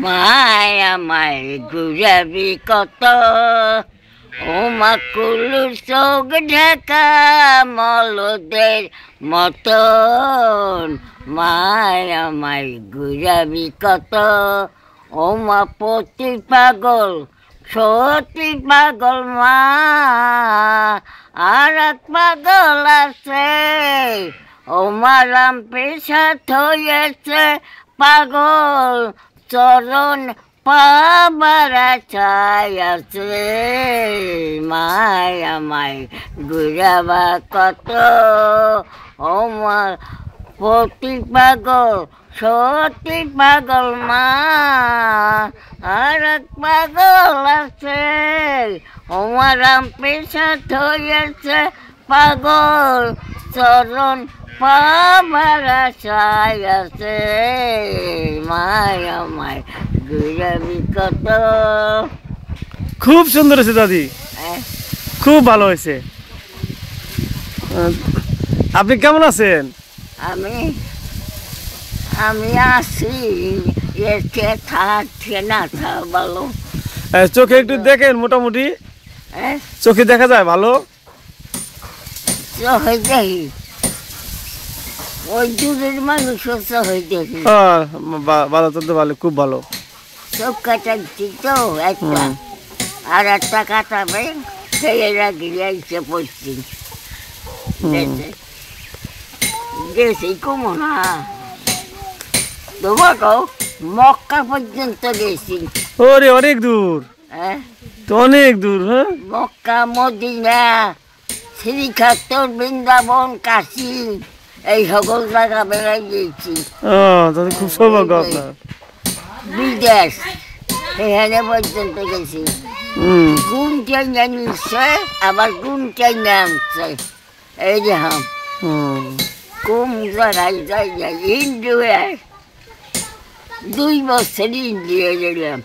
মায়া মাই ঘুরাবি কত ও মাকুলুর চোখ ঢাকা মলদের মতন মায়া মাই ঘুরাবি কত ও মা পতি পাগল সত্যি পাগল মা আর এক পাগল আছে ও মারাম পেশাত হয়েছে পাগল চরণ পাবার চাই আছে মায়া মাই ঘুরাবা কত ও মা পতি পাগল সত্যি পাগল মা আর এক পাগল আছে ওমারাম পেশা হয়েছে পাগল চরণ পাবার আশায় আছে মায়া মাই ঘুরাবি কত। খুব সুন্দর হয়েছে দাদি, খুব ভালো হয়েছে। আপনি কেমন আছেন? আমি আমি আছি এসে থাকছে না তা ভালো। চোখে একটু দেখেন, মোটামুটি চোখে দেখা যায় ভালো? চোখে দেখি ওই দূরের মানুষ চোখে দেখি। ভালো চলতে ভালো, খুব ভালো। চোখ কাটাচ্ছি তো একটা, আর একটা কাটাবে ছেলেরা গিয়ে এসে পড়ছি গেছি কমো না তোমাকেও মক্কা পর্যন্ত গেছি। ওরে অনেক দূর, তো অনেক দূর। হ্যাঁ, মক্কা মদিনা শ্রীক্ষেত্র বৃন্দাবন কাশী এই সকল জায়গা বেড়াই গেছি। তাহলে খুব সৌভাগ্য আপনার। বিদেশ সেখানে পর্যন্ত গেছি। গুণ চাইনা নিচ্ছে আবার গুণ চাইনা আনছে। এই যে কুম জায়গায় যাই যাই হিন্দু 2 বছর ইন্ডিয়া গেলাম।